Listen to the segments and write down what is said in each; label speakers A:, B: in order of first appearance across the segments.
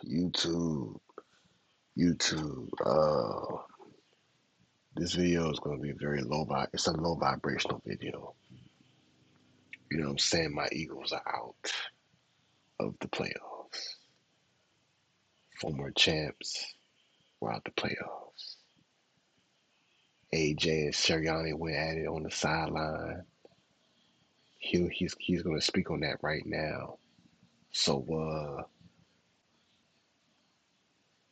A: YouTube, YouTube. This video is gonna be very it's a low vibrational video. You know what I'm saying? My Eagles are out of the playoffs. Former champs were out the playoffs. AJ and Sirianni went at it on the sideline. He's gonna speak on that right now. So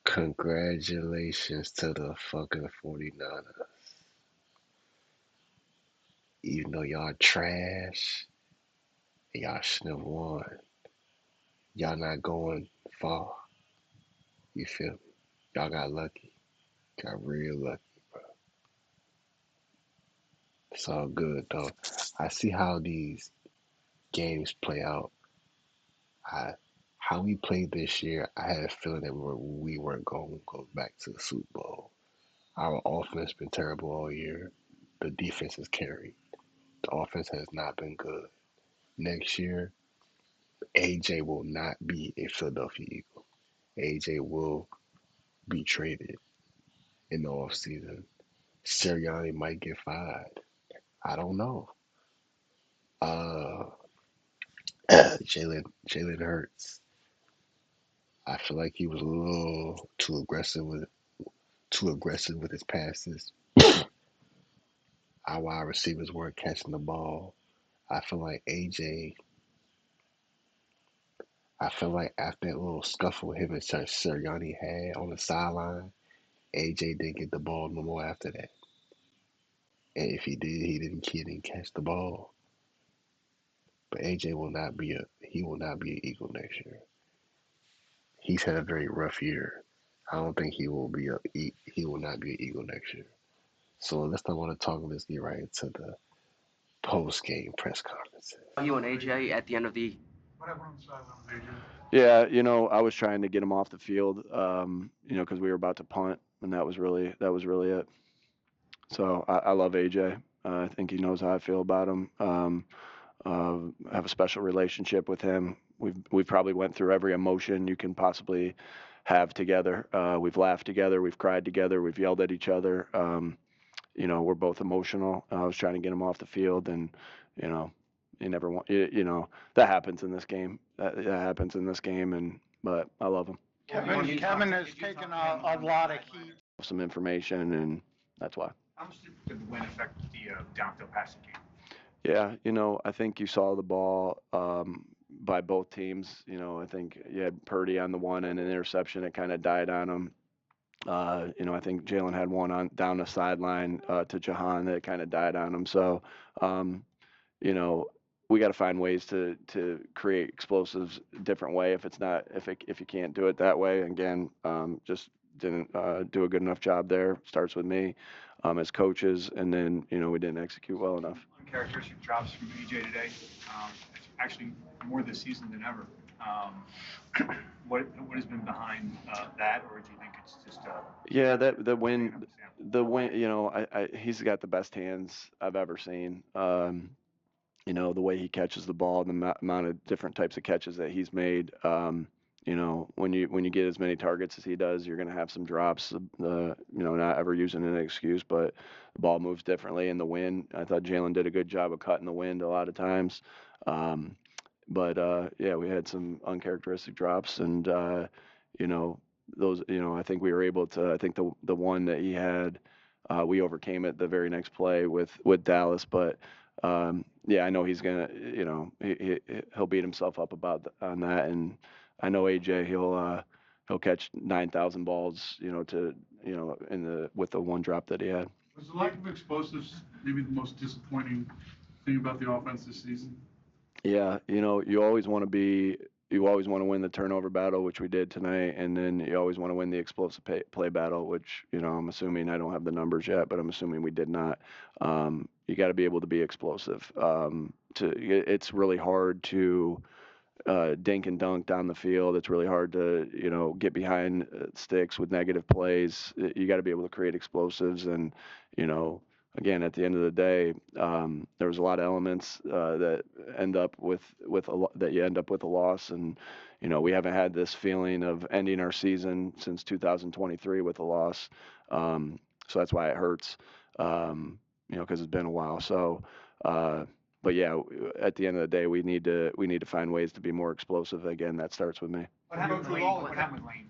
A: congratulations to the fucking 49ers. Even though y'all trash, y'all shouldn't have won. Y'all not going far. You feel me? Y'all got lucky. Got real lucky. It's all good though. I see how these games play out. I how we played this year, I had a feeling that we weren't going to go back to the Super Bowl. Our offense been terrible all year. The defense has carried. The offense has not been good. Next year, AJ will not be a Philadelphia Eagle. AJ will be traded in the offseason. Sirianni might get fired. I don't know. Uh, Jalen Hurts. I feel like he was a little too aggressive with his passes. Our wide receivers weren't catching the ball. I feel like AJ. I feel like after that little scuffle him and Sirianni had on the sideline, AJ didn't get the ball no more after that. And if he didn't catch the ball. But AJ will not be an Eagle next year. He's had a very rough year. I don't think he will not be an Eagle next year. So let's not want to talk. Let's get right into the post game press conferences.
B: You and AJ at the end of the
C: Yeah, I was trying to get him off the field, because we were about to punt, and that was really it. So I love AJ. I think he knows how I feel about him. I have a special relationship with him. We've probably went through every emotion you can possibly have together. We've laughed together, we've cried together, we've yelled at each other. We're both emotional. I was trying to get him off the field, and you know, you never want, that happens in this game. That happens in this game, and but I love him.
D: Kevin has taken a lot of heat.
C: Some information, and that's why.
E: How much did the win affect the downfield passing game?
C: Yeah, I think you saw the ball by both teams. I think you had Purdy on the one and an interception. It kind of died on him. I think Jalen had one on down the sideline to Jahan that kind of died on him. So, um, you know, we got to find ways to create explosives a different way. If you can't do it that way, again, just didn't do a good enough job there. Starts with me as coaches, and then we didn't execute well enough.
E: Uncharacteristic drops from AJ today. It's actually more this season than ever. What has been behind that, or do you think it's just
C: Yeah, that the win. He's got the best hands I've ever seen. The way he catches the ball, the amount of different types of catches that he's made. When you get as many targets as he does, you're going to have some drops. Not ever using an excuse, but the ball moves differently in the wind. I thought Jalen did a good job of cutting the wind a lot of times. Um, but yeah, we had some uncharacteristic drops, and those. I think we were able to. I think the one that he had, we overcame it the very next play with Dallas, but. Yeah, I know he's gonna, he'll beat himself up on that, and I know AJ, he'll catch 9,000 balls, in with the one drop that he had.
F: Was the lack of explosives maybe the most disappointing thing about the offense this season?
C: Yeah, you always want to win the turnover battle, which we did tonight, and then you always want to win the explosive play battle, which I'm assuming I don't have the numbers yet, but I'm assuming we did not. You got to be able to be explosive. It's really hard to dink and dunk down the field. It's really hard to get behind sticks with negative plays. You got to be able to create explosives, and you know again, at the end of the day, there was a lot of elements that end up with that you end up with a loss, and we haven't had this feeling of ending our season since 2023 with a loss. So that's why it hurts, because it's been a while. So, but yeah, at the end of the day, we need to find ways to be more explosive. Again, that starts with me.
E: What happened with Lane? What happened with Lane?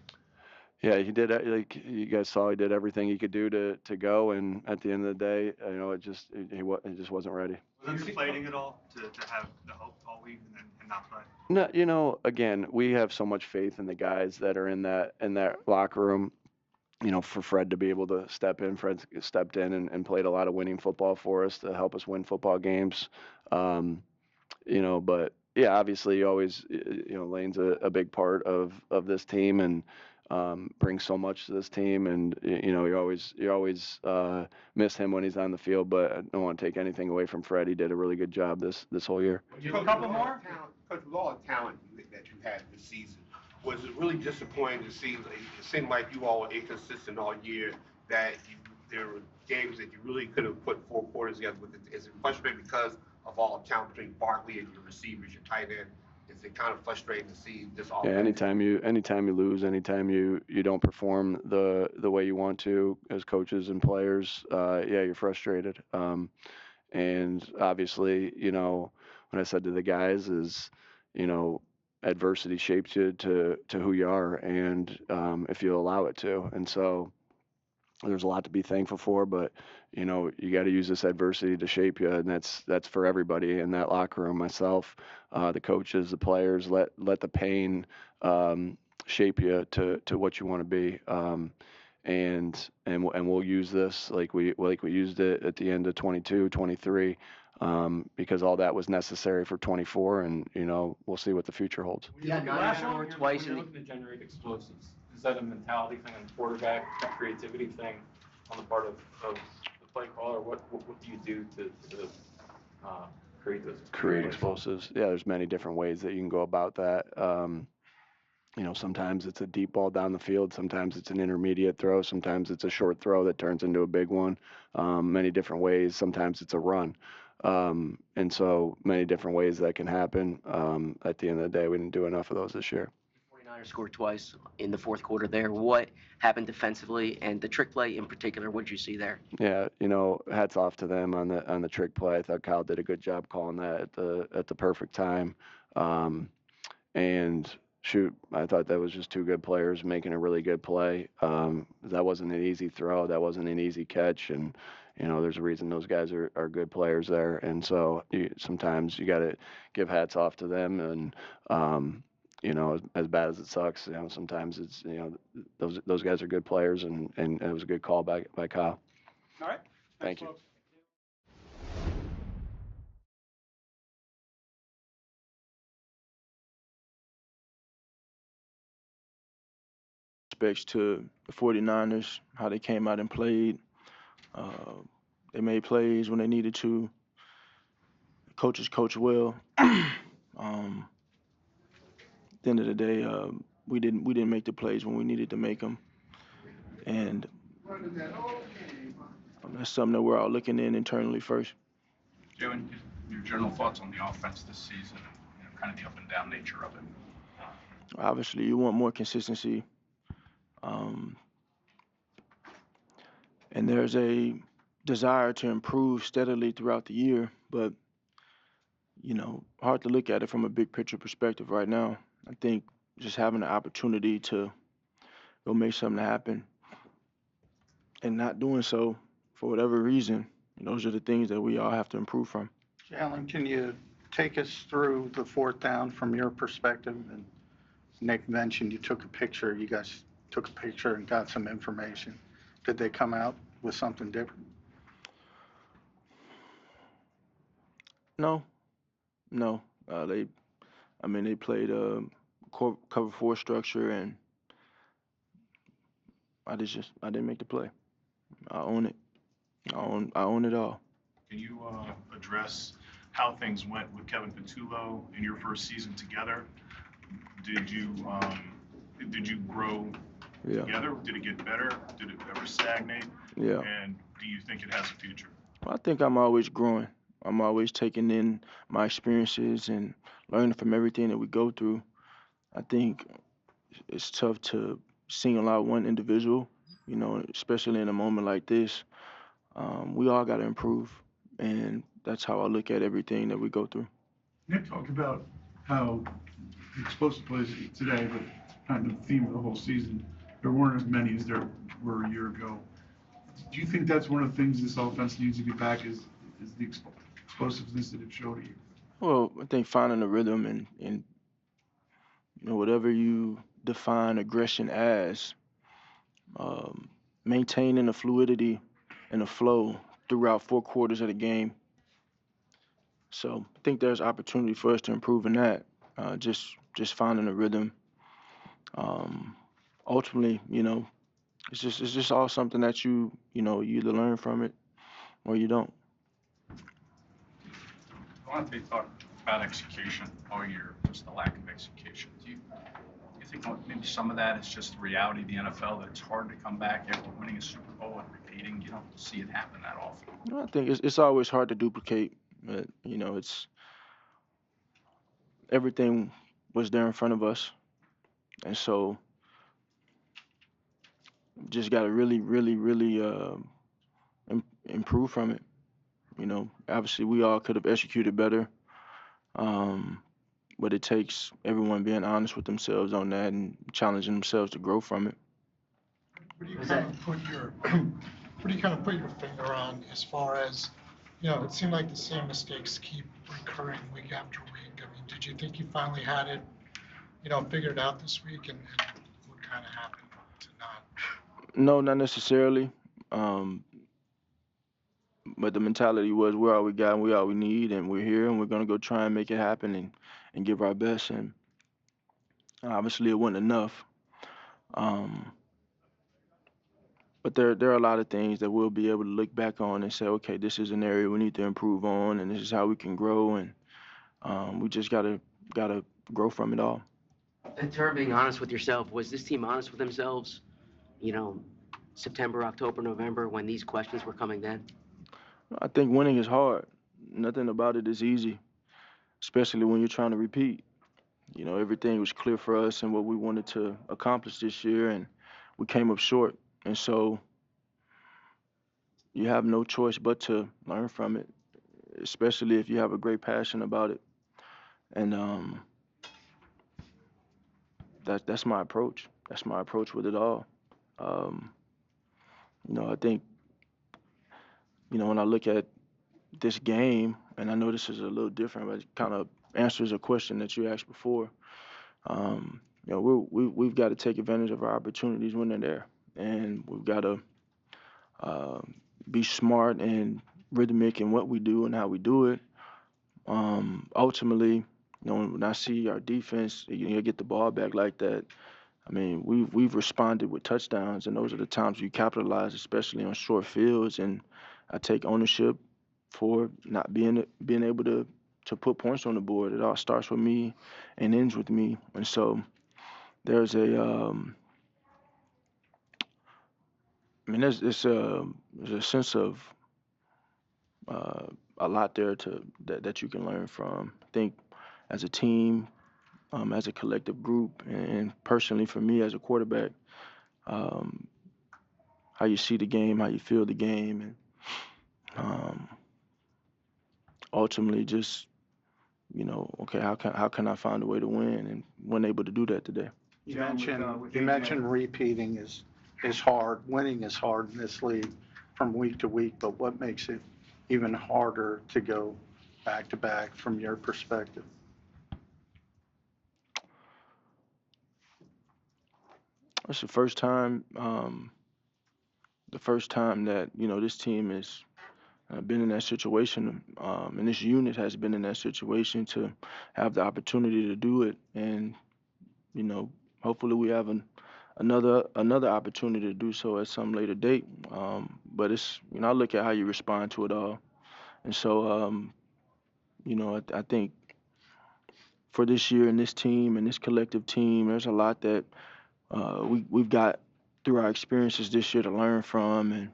C: Yeah, he did. Like you guys saw, he did everything he could do to go, and at the end of the day, it just he just wasn't ready.
E: Was it deflating at all to have the hope all week and not play?
C: No, again, we have so much faith in the guys that are in that locker room. For Fred to be able to step in, Fred stepped in and played a lot of winning football for us to help us win football games. But yeah, obviously, you always, Lane's a big part of this team and brings so much to this team, and you always miss him when he's on the field. But I don't want to take anything away from Fred. He did a really good job this whole year.
G: A couple more? Coach, with all the talent that you had this season, was it really disappointing to see? It seemed like you all were inconsistent all year. That there were games that you really could have put 4 quarters together with. Is it frustrating because of all the talent between Barkley and your receivers, your tight end? Is it kind of frustrating to see this all?
C: Yeah, anytime you lose, anytime you don't perform the way you want to as coaches and players, yeah, you're frustrated. And obviously, what I said to the guys is, adversity shapes you to who you are, and if you allow it to. And so there's a lot to be thankful for, but you got to use this adversity to shape you, and that's for everybody in that locker room. Myself, the coaches, the players. Let the pain shape you to what you want to be, and we'll use this like we used it at the end of 22, 23, because all that was necessary for 24, and we'll see what the future holds.
B: Yeah,
H: Last
B: scored
H: one,
B: twice
H: you're
B: in the
H: looking to generate explosives. Is that a mentality thing on the quarterback, a creativity thing on the part of the play caller? What do you do to create those?
C: Create explosives. Yeah, there's many different ways that you can go about that. Sometimes it's a deep ball down the field. Sometimes it's an intermediate throw. Sometimes it's a short throw that turns into a big one. Many different ways. Sometimes it's a run. And so many different ways that can happen. At the end of the day, we didn't do enough of those this year.
B: 49ers scored twice in the fourth quarter there. What happened defensively, and the trick play in particular, what did you see there?
C: Yeah, hats off to them on the trick play. I thought Kyle did a good job calling that at the perfect time. And shoot, I thought that was just 2 good players making a really good play. That wasn't an easy throw. That wasn't an easy catch. And, there's a reason those guys are good players there. And so sometimes you got to give hats off to them. And, as bad as it sucks, sometimes it's, those guys are good players, and it was a good call by Kyle.
D: All right.
C: Thank you.
D: Folks.
I: Respects to the 49ers, how they came out and played. They made plays when they needed to. The coaches coached well. At the end of the day, we didn't make the plays when we needed to make them, and that's something that we're all looking in internally first.
F: Joe, and your general thoughts on the offense this season, kind of the up and down nature of it.
I: Obviously, you want more consistency. And there's a desire to improve steadily throughout the year, but, hard to look at it from a big picture perspective right now. I think just having the opportunity to go make something happen and not doing so for whatever reason, those are the things that we all have to improve from.
D: Jalen, can you take us through the 4th down from your perspective? And Nick mentioned you took a picture. You guys took a picture and got some information. Did they come out with something different?
I: No. They played cover 4 structure, and I didn't make the play. I own it. I own it all.
E: Can you address how things went with Kevin Patullo in your first season together? Did you grow together? Did it get better? Did it ever stagnate?
I: Yeah.
E: And do you think it has a future?
I: I think I'm always growing. I'm always taking in my experiences and learning from everything that we go through. I think it's tough to single out one individual, especially in a moment like this. We all got to improve, and that's how I look at everything that we go through.
J: Nick talked about how explosive plays today, but kind of the theme of the whole season, there weren't as many as there were a year ago. Do you think that's one of the things this offense needs to get back is the explosiveness that it showed you?
I: Well, I think finding a rhythm and whatever you define aggression as, um, maintaining the fluidity and the flow throughout 4 quarters of the game. So I think there's opportunity for us to improve in that. Just finding a rhythm. Um, Ultimately, it's just all something that you either learn from it or you don't.
F: I want to talk about execution all year, just the lack of execution. Do you think maybe some of that is just the reality of the NFL, that it's hard to come back after winning a Super Bowl and repeating? You don't see it happen that often.
I: I think it's always hard to duplicate, but it's everything was there in front of us, and so just got to really, really, really improve from it. Obviously we all could have executed better, um, but it takes everyone being honest with themselves on that and challenging themselves to grow from it.
K: What do you kind of put your what do you kind of put your finger on as far as, it seemed like the same mistakes keep recurring week after week. I mean, did you think you finally had it, figured out this week, and what kind of happened to not?
I: No, not necessarily. Um, but the mentality was we're all we got and we all we need and we're here and we're gonna go try and make it happen and give our best, and obviously it wasn't enough. Um, but there are a lot of things that we'll be able to look back on and say, okay, this is an area we need to improve on, and this is how we can grow, and we just gotta grow from it all.
B: In terms of being honest with yourself, was this team honest with themselves? September, October, November, when these questions were coming then?
I: I think winning is hard. Nothing about it is easy, especially when you're trying to repeat. Everything was clear for us and what we wanted to accomplish this year, and we came up short. And so you have no choice but to learn from it, especially if you have a great passion about it. And that's my approach. That's my approach with it all. Um, I think, when I look at this game, and I know this is a little different, but it kind of answers a question that you asked before. We've got to take advantage of our opportunities when they're there, and we've got to be smart and rhythmic in what we do and how we do it. Ultimately, when I see our defense, get the ball back like that. I mean, we've responded with touchdowns, and those are the times we capitalize, especially on short fields. And I take ownership for not being able to put points on the board. It all starts with me and ends with me. And so there's there's a sense of a lot there that you can learn from. I think as a team, as a collective group, and personally for me as a quarterback, um, how you see the game, how you feel the game, and ultimately just okay, how can I find a way to win, and wasn't able to do that today.
D: You mentioned repeating is hard. Winning is hard in this league from week to week, but what makes it even harder to go back to back from your perspective?
I: It's the first time that this team has been in that situation, and this unit has been in that situation to have the opportunity to do it, and hopefully we have another opportunity to do so at some later date. But it's I look at how you respond to it all, and so I think for this year and this team and this collective team, there's a lot that we've got through our experiences this year to learn from, and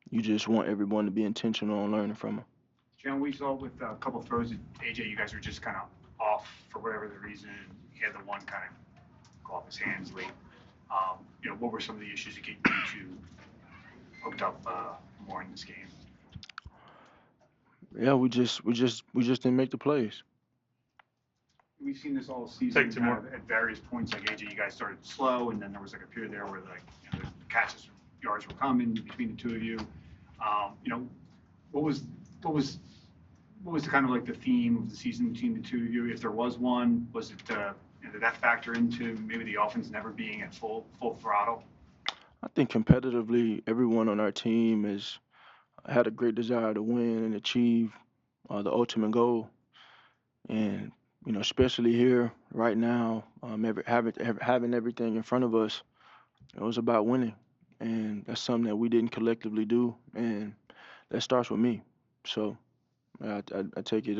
I: you just want everyone to be intentional on learning from them.
L: John, we saw with a couple throws at AJ, you guys were just kind of off for whatever the reason. He had the one kind of go off his hands late. What were some of the issues that get you two hooked up more in this game?
I: Yeah, we just didn't make the plays.
L: We've seen this all season kind of at various points. Like AJ, you guys started slow, and then there was like a period there where the catches, yards were coming between the two of you. What was the kind of like the theme of the season between the two of you? If there was one, was it did that factor into maybe the offense never being at full throttle?
I: I think competitively, everyone on our team has had a great desire to win and achieve the ultimate goal. And especially here right now, having everything in front of us, it was about winning, and that's something that we didn't collectively do, and that starts with me. So I take it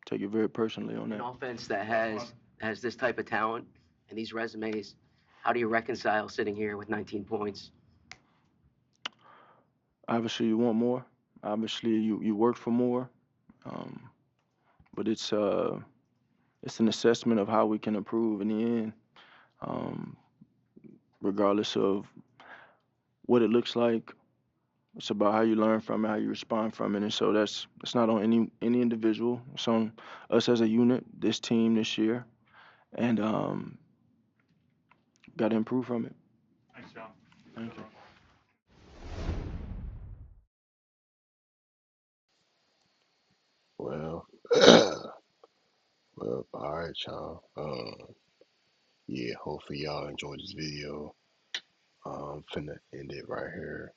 I: very personally on
B: An
I: that.
B: offense that has this type of talent and these resumes, how do you reconcile sitting here with 19 points?
I: Obviously, you want more. Obviously, you work for more. But it's an assessment of how we can improve in the end, um, regardless of what it looks like. It's about how you learn from it, how you respond from it, and so that's not on any individual. It's on us as a unit, this team this year, and got to improve from it.
L: Thanks, John.
I: Thank you.
A: Well, well, all right, y'all. Yeah, hopefully y'all enjoyed this video. Finna end it right here.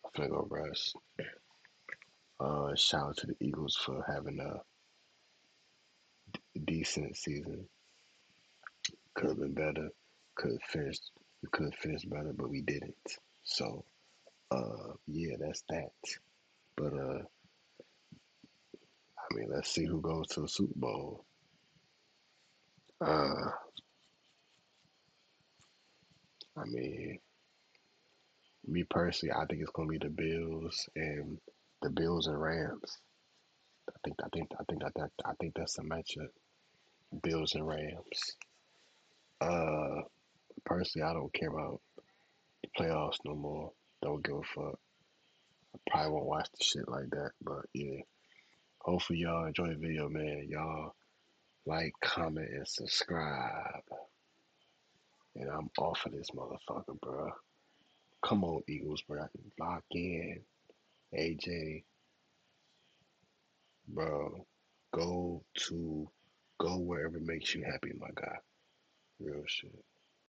A: I'm finna go rest. Shout out to the Eagles for having a decent season. Could have been better. Could have finished. We could have finished better, but we didn't. So, yeah, that's that. But I mean, let's see who goes to the Super Bowl. Uh, I mean, me personally, I think it's gonna be the Bills and Rams. I think that's the matchup. Bills and Rams. Uh, Personally, I don't care about the playoffs no more. Don't give a fuck. I probably won't watch the shit like that, but yeah. Hopefully y'all enjoy the video, man. Y'all like, comment, and subscribe. And I'm off of this motherfucker, bro. Come on, Eagles, bro. Lock in. AJ, bro. Go wherever makes you happy, my guy. Real shit.